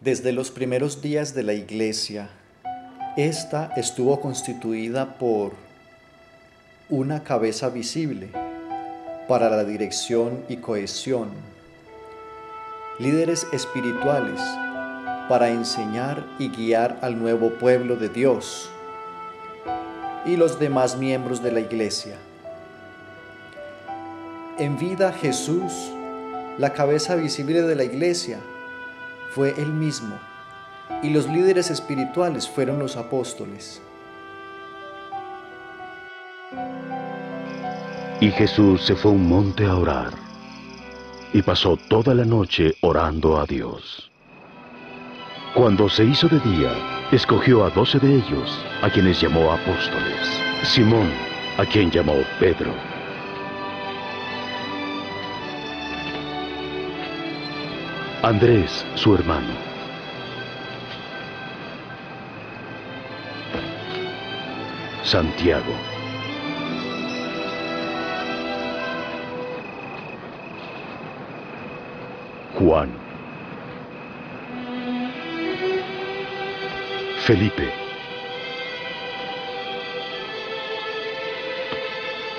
Desde los primeros días de la Iglesia, esta estuvo constituida por una cabeza visible para la dirección y cohesión, líderes espirituales para enseñar y guiar al nuevo pueblo de Dios y los demás miembros de la Iglesia. En vida Jesús, la cabeza visible de la Iglesia, fue Él mismo, y los líderes espirituales fueron los apóstoles. Y Jesús se fue a un monte a orar, y pasó toda la noche orando a Dios. Cuando se hizo de día, escogió a 12 de ellos, a quienes llamó apóstoles. Simón, a quien llamó Pedro. Andrés, su hermano. Santiago. Juan. Felipe.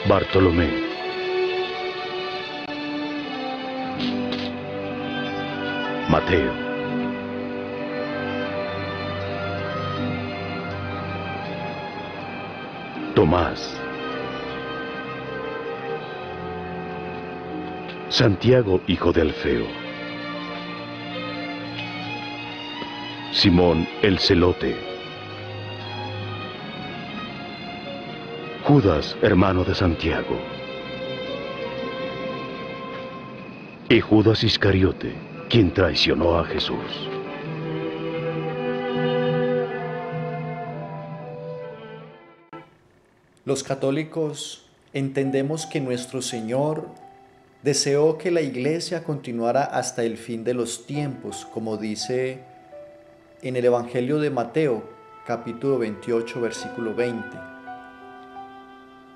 Bartolomé. Mateo. Tomás. Santiago, hijo de Alfeo. Simón el Celote. Judas, hermano de Santiago. Y Judas Iscariote, quien traicionó a Jesús. Los católicos entendemos que nuestro Señor deseó que la Iglesia continuara hasta el fin de los tiempos, como dice en el Evangelio de Mateo, capítulo 28, versículo 20.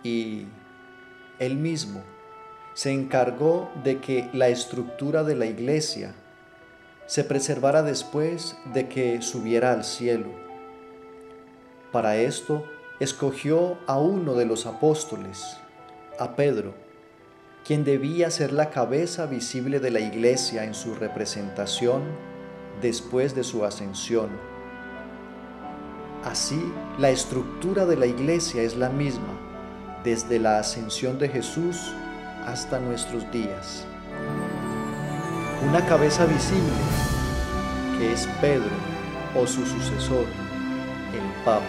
Y Él mismo se encargó de que la estructura de la Iglesia se preservara después de que subiera al cielo. Para esto, escogió a uno de los apóstoles, a Pedro, quien debía ser la cabeza visible de la Iglesia en su representación después de su ascensión. Así, la estructura de la Iglesia es la misma, desde la ascensión de Jesús hasta nuestros días. Una cabeza visible, que es Pedro o su sucesor, el Papa.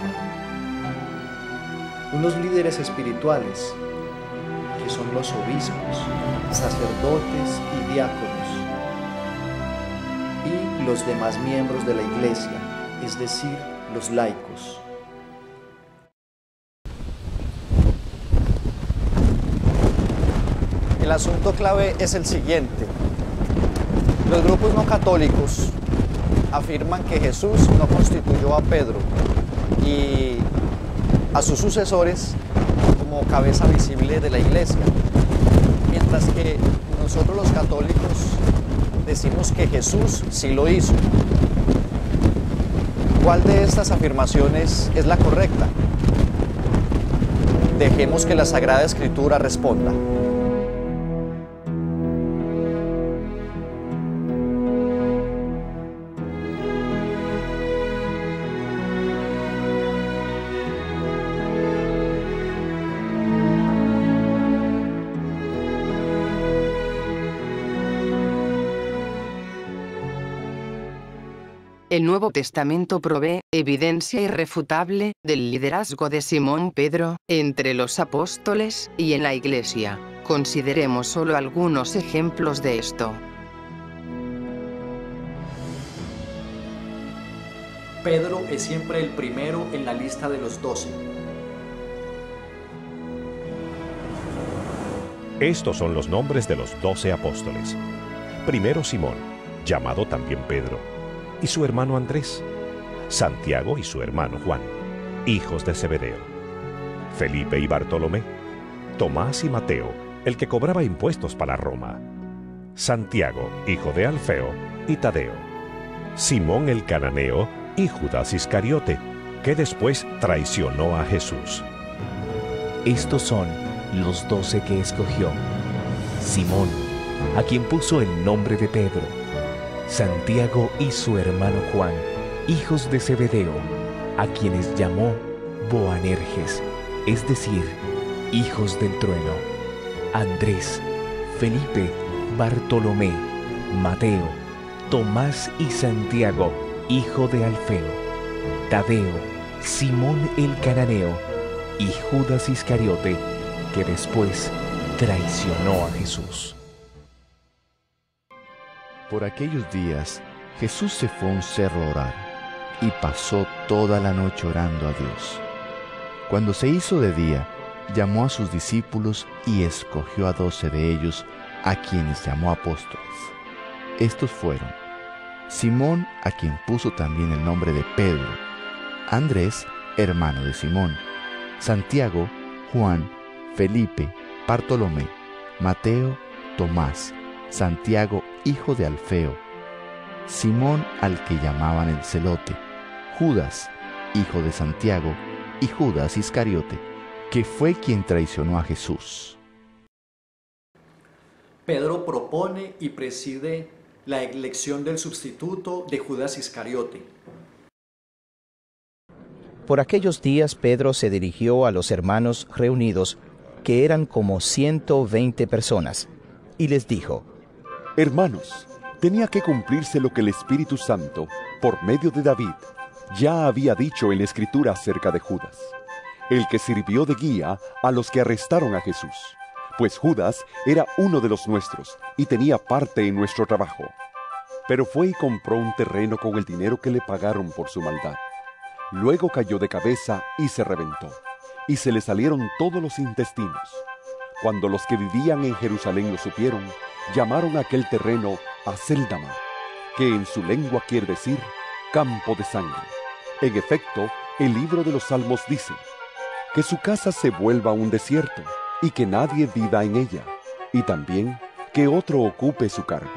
Unos líderes espirituales, que son los obispos, sacerdotes y diáconos, y los demás miembros de la Iglesia, es decir, los laicos. El asunto clave es el siguiente. Los grupos no católicos afirman que Jesús no constituyó a Pedro y a sus sucesores como cabeza visible de la Iglesia, mientras que nosotros los católicos decimos que Jesús sí lo hizo. ¿Cuál de estas afirmaciones es la correcta? Dejemos que la Sagrada Escritura responda. El Nuevo Testamento provee evidencia irrefutable del liderazgo de Simón Pedro entre los apóstoles y en la Iglesia. Consideremos solo algunos ejemplos de esto. Pedro es siempre el primero en la lista de los 12. Estos son los nombres de los 12 apóstoles. Primero Simón, llamado también Pedro, y su hermano Andrés, Santiago y su hermano Juan, hijos de Zebedeo, Felipe y Bartolomé, Tomás y Mateo, el que cobraba impuestos para Roma, Santiago, hijo de Alfeo, y Tadeo, Simón el cananeo y Judas Iscariote, que después traicionó a Jesús. Estos son los 12 que escogió: Simón, a quien puso el nombre de Pedro; Santiago y su hermano Juan, hijos de Zebedeo, a quienes llamó Boanerges, es decir, hijos del trueno; Andrés, Felipe, Bartolomé, Mateo, Tomás y Santiago, hijo de Alfeo; Tadeo, Simón el cananeo y Judas Iscariote, que después traicionó a Jesús. Por aquellos días, Jesús se fue a un cerro a orar, y pasó toda la noche orando a Dios. Cuando se hizo de día, llamó a sus discípulos y escogió a 12 de ellos, a quienes llamó apóstoles. Estos fueron: Simón, a quien puso también el nombre de Pedro; Andrés, hermano de Simón; Santiago, Juan, Felipe, Bartolomé, Mateo, Tomás, Santiago, hijo de Alfeo; Simón, al que llamaban el Celote; Judas, hijo de Santiago; y Judas Iscariote, que fue quien traicionó a Jesús. Pedro propone y preside la elección del sustituto de Judas Iscariote. Por aquellos días Pedro se dirigió a los hermanos reunidos, que eran como 120 personas, y les dijo: Hermanos, tenía que cumplirse lo que el Espíritu Santo, por medio de David, ya había dicho en la Escritura acerca de Judas, el que sirvió de guía a los que arrestaron a Jesús. Pues Judas era uno de los nuestros y tenía parte en nuestro trabajo. Pero fue y compró un terreno con el dinero que le pagaron por su maldad. Luego cayó de cabeza y se reventó, y se le salieron todos los intestinos. Cuando los que vivían en Jerusalén lo supieron, llamaron a aquel terreno Aceldama, que en su lengua quiere decir campo de sangre. En efecto, el libro de los Salmos dice: que su casa se vuelva un desierto, y que nadie viva en ella, y también que otro ocupe su cargo.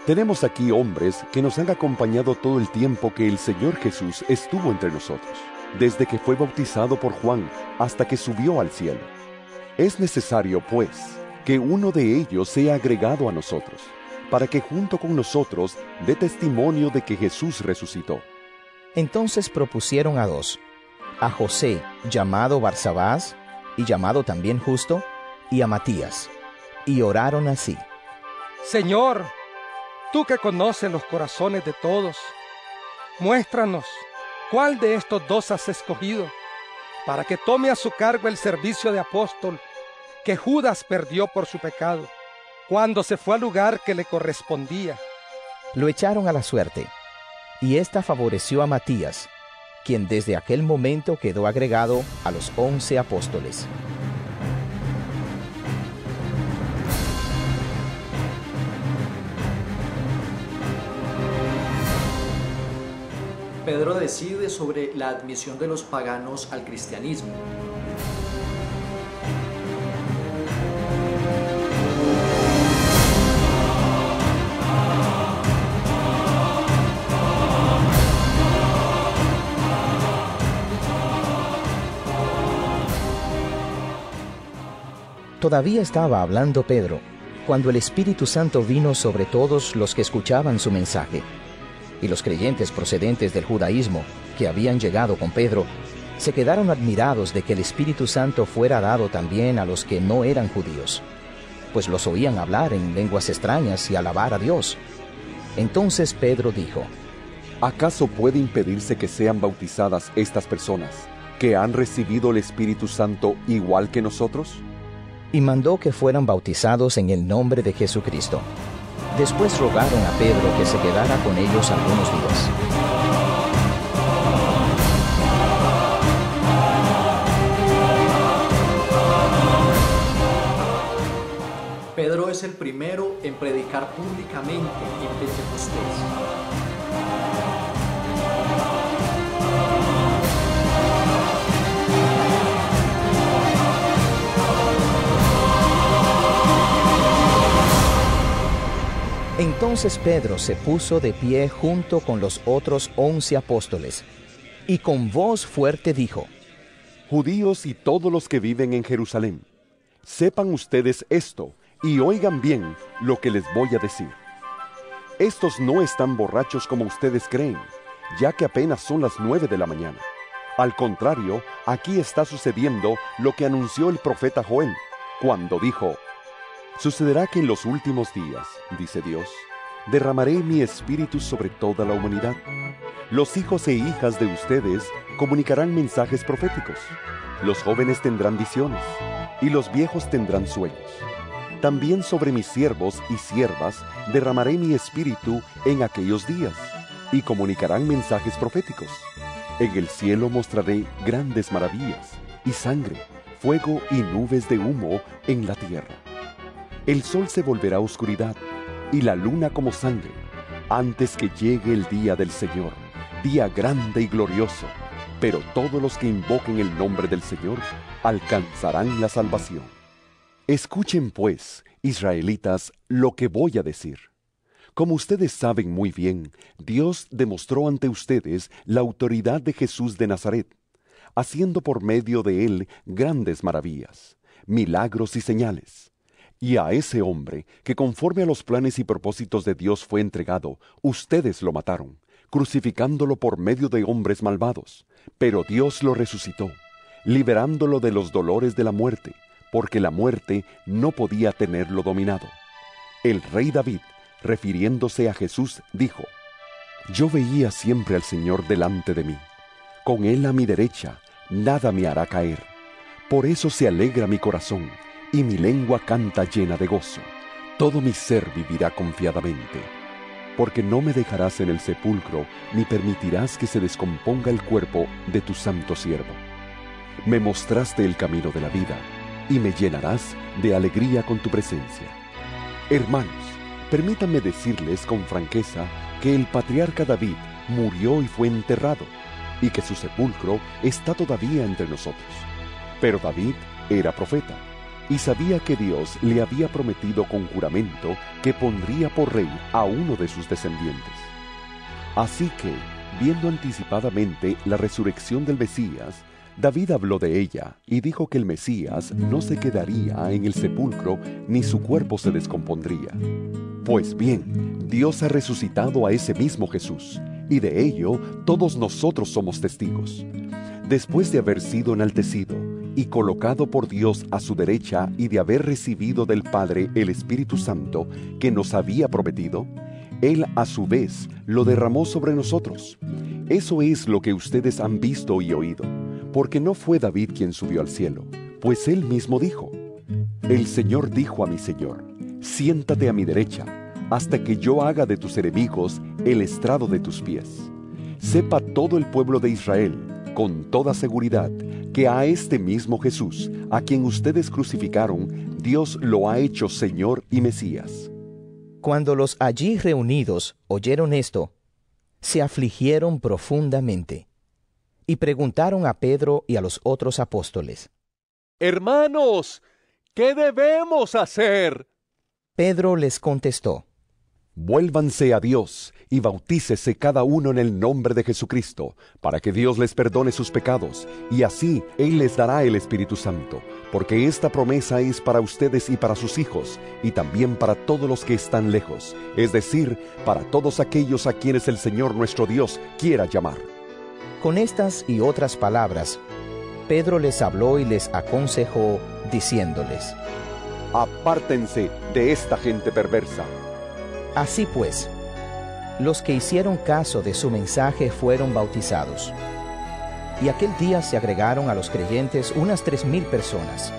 Tenemos aquí hombres que nos han acompañado todo el tiempo que el Señor Jesús estuvo entre nosotros, desde que fue bautizado por Juan hasta que subió al cielo. Es necesario, pues, que uno de ellos sea agregado a nosotros, para que junto con nosotros dé testimonio de que Jesús resucitó. Entonces propusieron a 2, a José, llamado Barsabás, y llamado también Justo, y a Matías, y oraron así: Señor, tú que conoces los corazones de todos, muéstranos cuál de estos 2 has escogido, para que tome a su cargo el servicio de apóstol que Judas perdió por su pecado, cuando se fue al lugar que le correspondía. Lo echaron a la suerte, y ésta favoreció a Matías, quien desde aquel momento quedó agregado a los 11 apóstoles. Pedro decide sobre la admisión de los paganos al cristianismo. Todavía estaba hablando Pedro, cuando el Espíritu Santo vino sobre todos los que escuchaban su mensaje. Y los creyentes procedentes del judaísmo, que habían llegado con Pedro, se quedaron admirados de que el Espíritu Santo fuera dado también a los que no eran judíos, pues los oían hablar en lenguas extrañas y alabar a Dios. Entonces Pedro dijo: ¿Acaso puede impedirse que sean bautizadas estas personas, que han recibido el Espíritu Santo igual que nosotros? Y mandó que fueran bautizados en el nombre de Jesucristo. Después rogaron a Pedro que se quedara con ellos algunos días. Pedro es el primero en predicar públicamente en Pentecostés. Entonces Pedro se puso de pie junto con los otros 11 apóstoles, y con voz fuerte dijo: Judíos y todos los que viven en Jerusalén, sepan ustedes esto y oigan bien lo que les voy a decir. Estos no están borrachos como ustedes creen, ya que apenas son las 9 de la mañana. Al contrario, aquí está sucediendo lo que anunció el profeta Joel, cuando dijo: Sucederá que en los últimos días, dice Dios, derramaré mi espíritu sobre toda la humanidad. Los hijos e hijas de ustedes comunicarán mensajes proféticos. Los jóvenes tendrán visiones, y los viejos tendrán sueños. También sobre mis siervos y siervas derramaré mi espíritu en aquellos días, y comunicarán mensajes proféticos. En el cielo mostraré grandes maravillas, y sangre, fuego y nubes de humo en la tierra. El sol se volverá oscuridad, y la luna como sangre, antes que llegue el día del Señor, día grande y glorioso. Pero todos los que invoquen el nombre del Señor alcanzarán la salvación. Escuchen pues, israelitas, lo que voy a decir. Como ustedes saben muy bien, Dios demostró ante ustedes la autoridad de Jesús de Nazaret, haciendo por medio de él grandes maravillas, milagros y señales. Y a ese hombre, que conforme a los planes y propósitos de Dios fue entregado, ustedes lo mataron, crucificándolo por medio de hombres malvados. Pero Dios lo resucitó, liberándolo de los dolores de la muerte, porque la muerte no podía tenerlo dominado. El rey David, refiriéndose a Jesús, dijo: Yo veía siempre al Señor delante de mí. Con él a mi derecha, nada me hará caer. Por eso se alegra mi corazón, y mi lengua canta llena de gozo. Todo mi ser vivirá confiadamente. Porque no me dejarás en el sepulcro, ni permitirás que se descomponga el cuerpo de tu santo siervo. Me mostraste el camino de la vida, y me llenarás de alegría con tu presencia. Hermanos, permítanme decirles con franqueza que el patriarca David murió y fue enterrado, y que su sepulcro está todavía entre nosotros. Pero David era profeta, y sabía que Dios le había prometido con juramento que pondría por rey a uno de sus descendientes. Así que, viendo anticipadamente la resurrección del Mesías, David habló de ella y dijo que el Mesías no se quedaría en el sepulcro ni su cuerpo se descompondría. Pues bien, Dios ha resucitado a ese mismo Jesús, y de ello todos nosotros somos testigos. Después de haber sido enaltecido y colocado por Dios a su derecha y de haber recibido del Padre el Espíritu Santo que nos había prometido, Él a su vez lo derramó sobre nosotros. Eso es lo que ustedes han visto y oído, porque no fue David quien subió al cielo, pues él mismo dijo: El Señor dijo a mi Señor: Siéntate a mi derecha, hasta que yo haga de tus enemigos el estrado de tus pies. Sepa todo el pueblo de Israel, con toda seguridad, que a este mismo Jesús, a quien ustedes crucificaron, Dios lo ha hecho Señor y Mesías. Cuando los allí reunidos oyeron esto, se afligieron profundamente, y preguntaron a Pedro y a los otros apóstoles: Hermanos, ¿qué debemos hacer? Pedro les contestó: Vuélvanse a Dios y bautícese cada uno en el nombre de Jesucristo, para que Dios les perdone sus pecados, y así Él les dará el Espíritu Santo, porque esta promesa es para ustedes y para sus hijos, y también para todos los que están lejos, es decir, para todos aquellos a quienes el Señor nuestro Dios quiera llamar. Con estas y otras palabras, Pedro les habló y les aconsejó, diciéndoles: Apártense de esta gente perversa. Así pues, los que hicieron caso de su mensaje fueron bautizados. Y aquel día se agregaron a los creyentes unas 3,000 personas.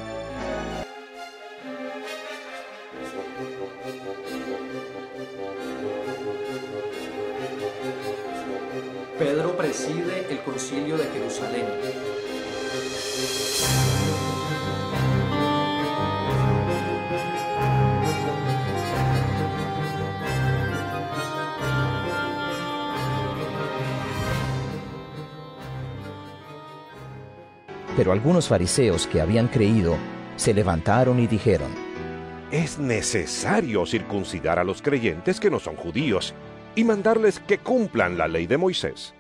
Pedro preside el Concilio de Jerusalén. Pero algunos fariseos que habían creído se levantaron y dijeron: es necesario circuncidar a los creyentes que no son judíos y mandarles que cumplan la ley de Moisés.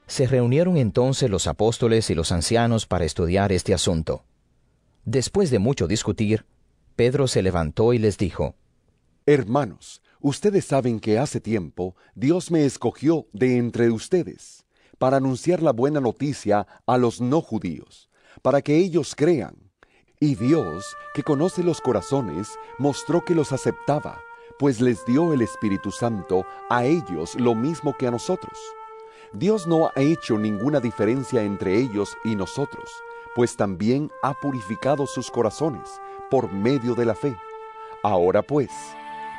Se reunieron entonces los apóstoles y los ancianos para estudiar este asunto. Después de mucho discutir, Pedro se levantó y les dijo: Hermanos, ustedes saben que hace tiempo Dios me escogió de entre ustedes para anunciar la buena noticia a los no judíos, para que ellos crean. Y Dios, que conoce los corazones, mostró que los aceptaba, pues les dio el Espíritu Santo a ellos lo mismo que a nosotros. Dios no ha hecho ninguna diferencia entre ellos y nosotros, pues también ha purificado sus corazones por medio de la fe. Ahora pues,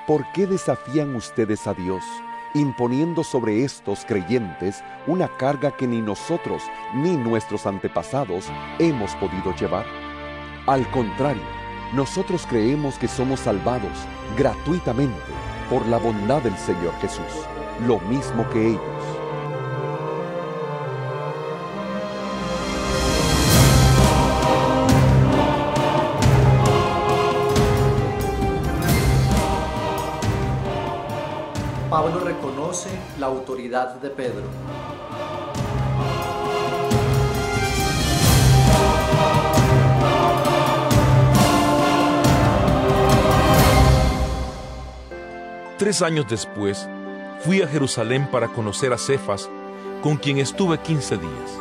¿por qué desafían ustedes a Dios, imponiendo sobre estos creyentes una carga que ni nosotros ni nuestros antepasados hemos podido llevar? Al contrario, nosotros creemos que somos salvados gratuitamente por la bondad del Señor Jesús, lo mismo que ellos. Pablo reconoce la autoridad de Pedro. Tres años después, fui a Jerusalén para conocer a Cefas, con quien estuve 15 días.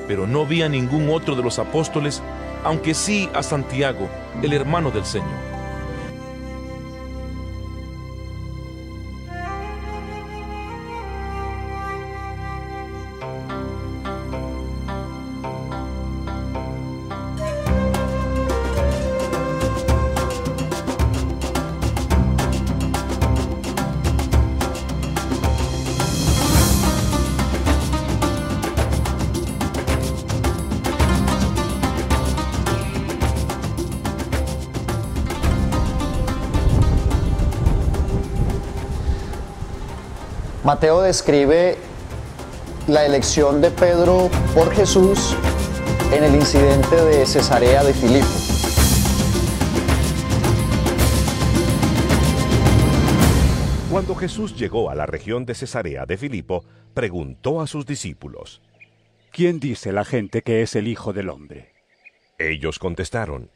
Pero no vi a ningún otro de los apóstoles, aunque sí a Santiago, el hermano del Señor. Mateo describe la elección de Pedro por Jesús en el incidente de Cesarea de Filipo. Cuando Jesús llegó a la región de Cesarea de Filipo, preguntó a sus discípulos: ¿Quién dice la gente que es el Hijo del Hombre? Ellos contestaron: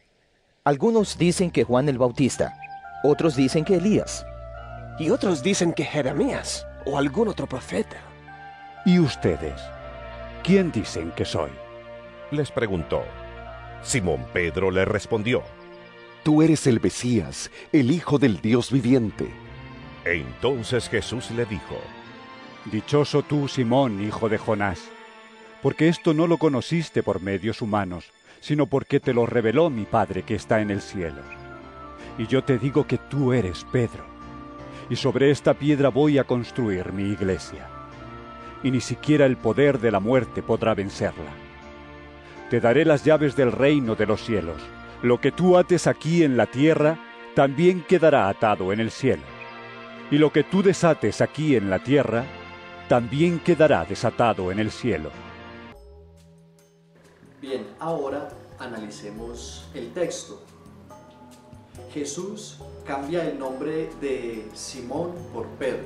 Algunos dicen que Juan el Bautista, otros dicen que Elías, y otros dicen que Jeremías o algún otro profeta. ¿Y ustedes? ¿Quién dicen que soy? Les preguntó. Simón Pedro le respondió: Tú eres el Mesías, el Hijo del Dios viviente. Entonces Jesús le dijo: Dichoso tú, Simón, hijo de Jonás, porque esto no lo conociste por medios humanos, sino porque te lo reveló mi Padre que está en el cielo. Y yo te digo que tú eres Pedro, y sobre esta piedra voy a construir mi iglesia, y ni siquiera el poder de la muerte podrá vencerla. Te daré las llaves del reino de los cielos. Lo que tú ates aquí en la tierra, también quedará atado en el cielo. Y lo que tú desates aquí en la tierra, también quedará desatado en el cielo. Bien, ahora analicemos el texto. Jesús cambia el nombre de Simón por Pedro.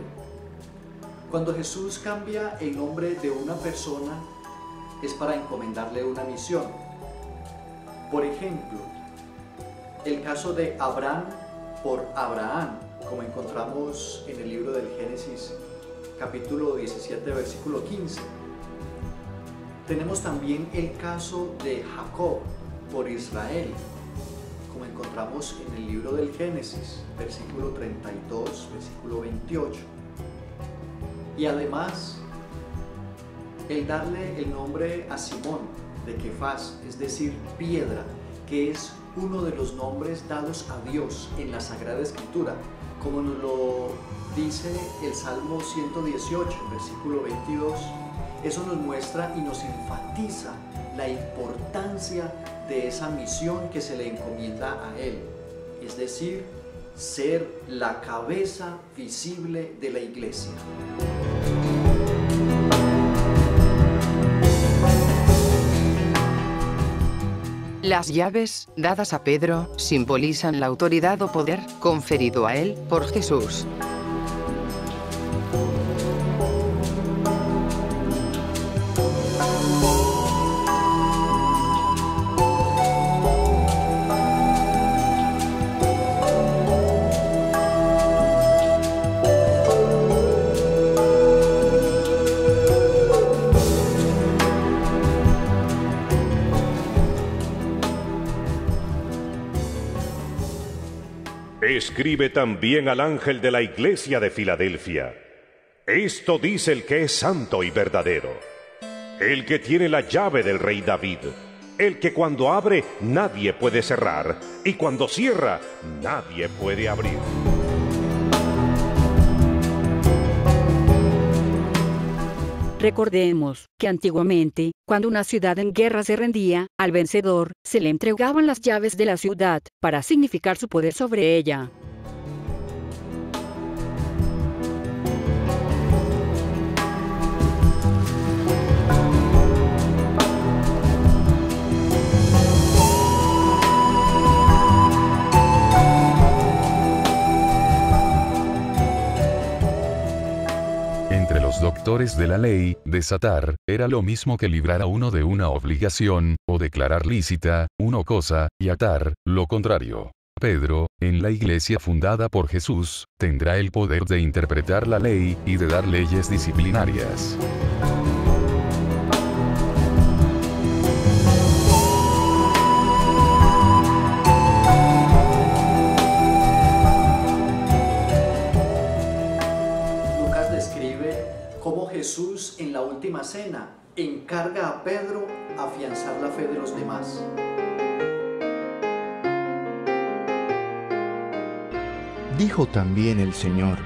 Cuando Jesús cambia el nombre de una persona, es para encomendarle una misión. Por ejemplo, el caso de Abraham por Abraham, como encontramos en el libro del Génesis, capítulo 17, versículo 15. Tenemos también el caso de Jacob por Israel, como encontramos en el libro del Génesis, versículo 32, versículo 28. Y además, el darle el nombre a Simón de Kefas, es decir, piedra, que es uno de los nombres dados a Dios en la Sagrada Escritura, como nos lo dice el Salmo 118, versículo 22. Eso nos muestra y nos enfatiza la importancia de esa misión que se le encomienda a él, es decir, ser la cabeza visible de la iglesia. Las llaves, dadas a Pedro, simbolizan la autoridad o poder conferido a él por Jesús. Escribe también al ángel de la iglesia de Filadelfia. Esto dice el que es santo y verdadero, el que tiene la llave del rey David, el que cuando abre nadie puede cerrar, y cuando cierra nadie puede abrir. Recordemos que antiguamente, cuando una ciudad en guerra se rendía, al vencedor se le entregaban las llaves de la ciudad para significar su poder sobre ella. Entre los doctores de la ley, desatar, era lo mismo que librar a uno de una obligación, o declarar lícita, una cosa, y atar, lo contrario. Pedro, en la iglesia fundada por Jesús, tendrá el poder de interpretar la ley, y de dar leyes disciplinarias. Cómo Jesús en la última cena encarga a Pedro afianzar la fe de los demás. Dijo también el Señor: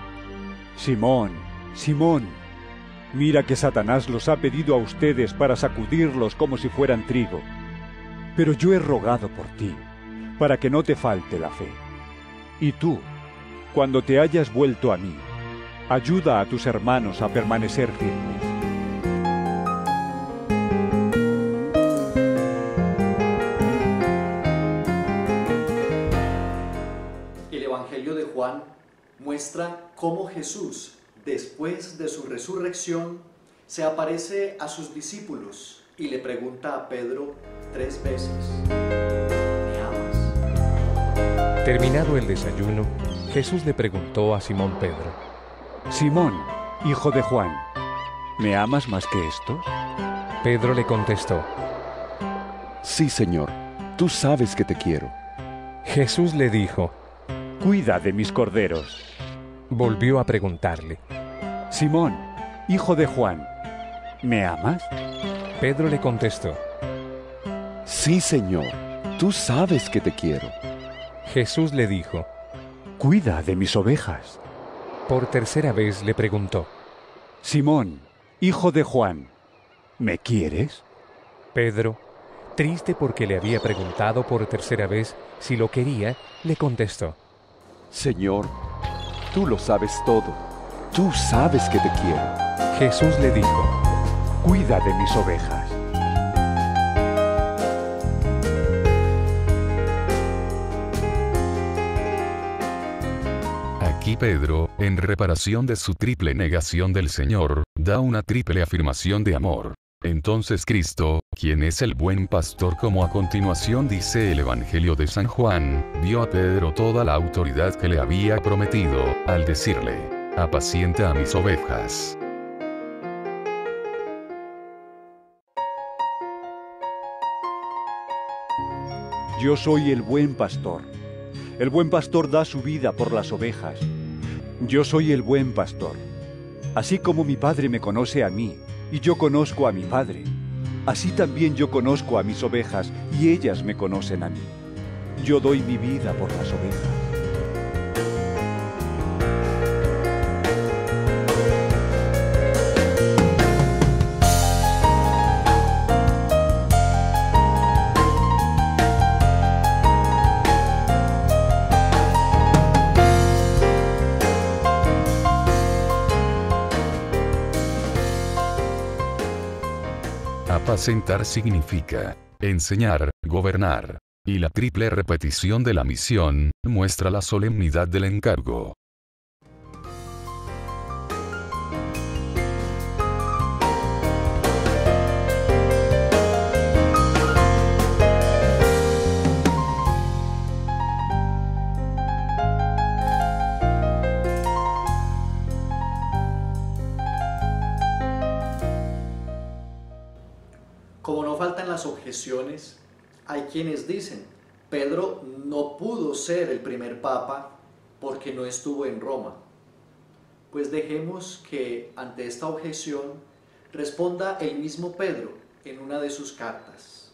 Simón, Simón, mira que Satanás los ha pedido a ustedes para sacudirlos como si fueran trigo. Pero yo he rogado por ti, para que no te falte la fe. Y tú, cuando te hayas vuelto a mí, ayuda a tus hermanos a permanecer firmes. El Evangelio de Juan muestra cómo Jesús, después de su resurrección, se aparece a sus discípulos y le pregunta a Pedro 3 veces: ¿me amas? Terminado el desayuno, Jesús le preguntó a Simón Pedro: Simón, hijo de Juan, ¿me amas más que estos? Pedro le contestó: Sí, Señor, tú sabes que te quiero. Jesús le dijo: Cuida de mis corderos. Volvió a preguntarle: Simón, hijo de Juan, ¿me amas? Pedro le contestó: Sí, Señor, tú sabes que te quiero. Jesús le dijo: Cuida de mis ovejas. Por tercera vez le preguntó: Simón, hijo de Juan, ¿me quieres? Pedro, triste porque le había preguntado por tercera vez si lo quería, le contestó: Señor, tú lo sabes todo. Tú sabes que te quiero. Jesús le dijo: Cuida de mis ovejas. Aquí Pedro, en reparación de su triple negación del Señor, da una triple afirmación de amor. Entonces Cristo, quien es el buen pastor, como a continuación dice el Evangelio de San Juan, dio a Pedro toda la autoridad que le había prometido, al decirle: apacienta a mis ovejas. Yo soy el buen pastor. El buen pastor da su vida por las ovejas. Yo soy el buen pastor. Así como mi Padre me conoce a mí, y yo conozco a mi Padre, así también yo conozco a mis ovejas, y ellas me conocen a mí. Yo doy mi vida por las ovejas. Apacentar significa enseñar, gobernar. Y la triple repetición de la misión muestra la solemnidad del encargo. Como no faltan las objeciones, hay quienes dicen, Pedro no pudo ser el primer papa porque no estuvo en Roma. Pues dejemos que ante esta objeción responda el mismo Pedro en una de sus cartas.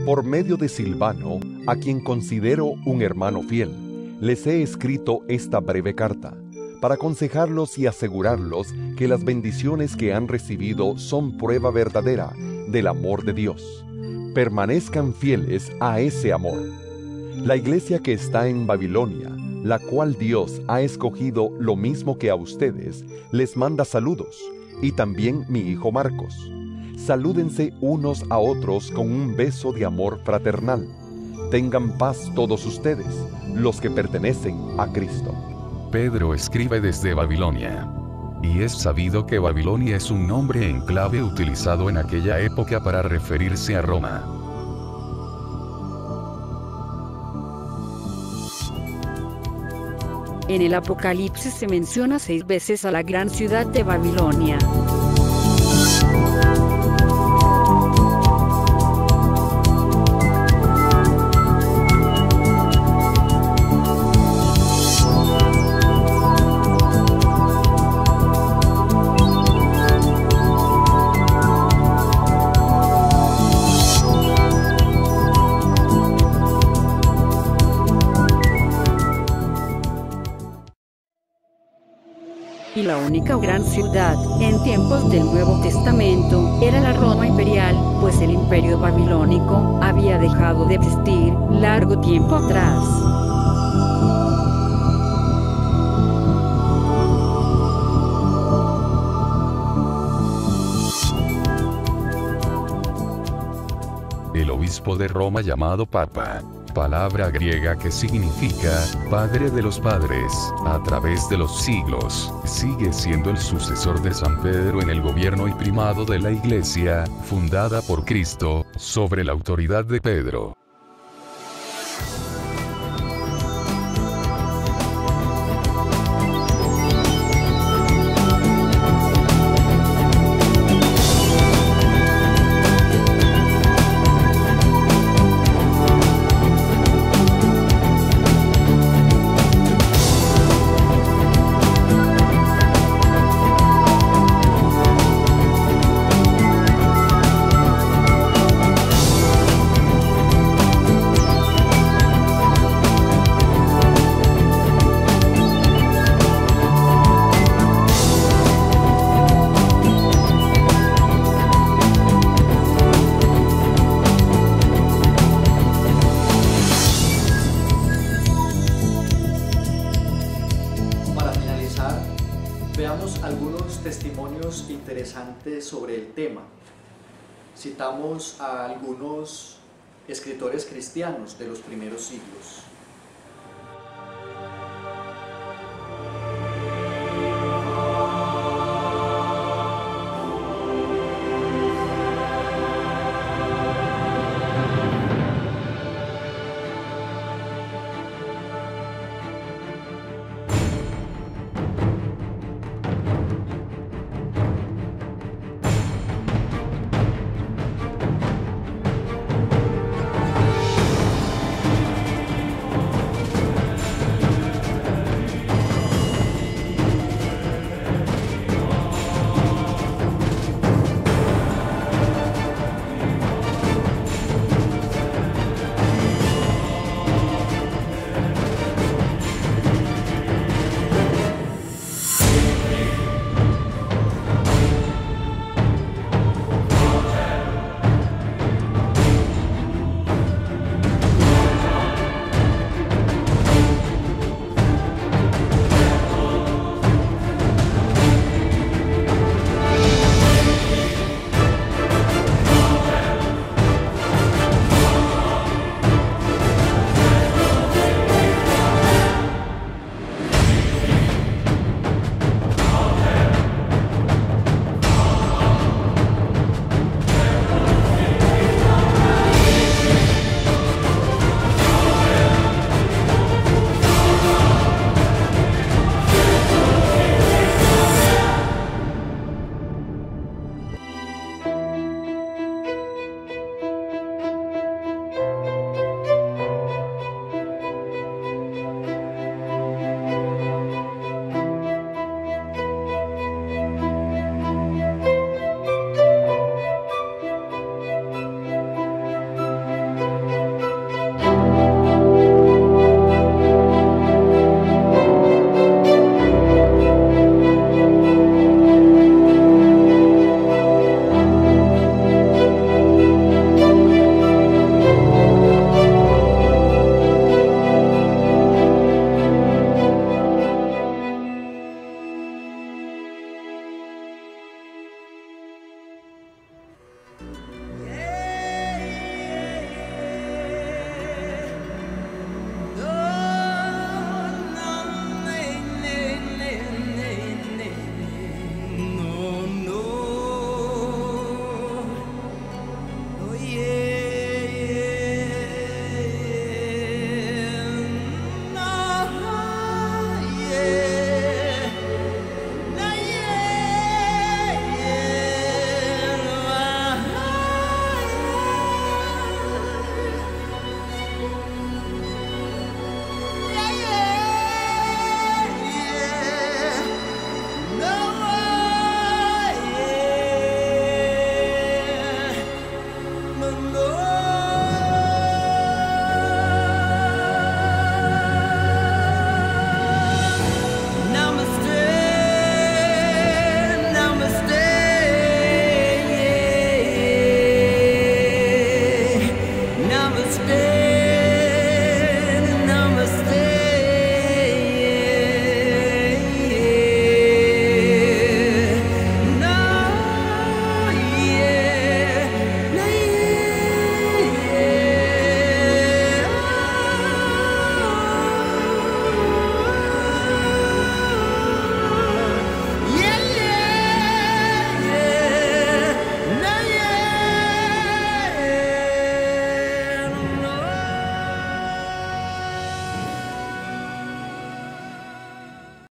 Por medio de Silvano, a quien considero un hermano fiel, les he escrito esta breve carta, para aconsejarlos y asegurarlos que las bendiciones que han recibido son prueba verdadera del amor de Dios. Permanezcan fieles a ese amor. La iglesia que está en Babilonia, la cual Dios ha escogido lo mismo que a ustedes, les manda saludos, y también mi hijo Marcos. Salúdense unos a otros con un beso de amor fraternal. Tengan paz todos ustedes, los que pertenecen a Cristo. Pedro escribe desde Babilonia. Y es sabido que Babilonia es un nombre en clave utilizado en aquella época para referirse a Roma. En el Apocalipsis se menciona 6 veces a la gran ciudad de Babilonia. Y la única gran ciudad, en tiempos del Nuevo Testamento, era la Roma imperial, pues el imperio babilónico había dejado de existir largo tiempo atrás. El obispo de Roma llamado Papa, palabra griega que significa Padre de los Padres, a través de los siglos, sigue siendo el sucesor de San Pedro en el gobierno y primado de la Iglesia, fundada por Cristo, sobre la autoridad de Pedro. Veamos algunos testimonios interesantes sobre el tema. Citamos a algunos escritores cristianos de los primeros siglos.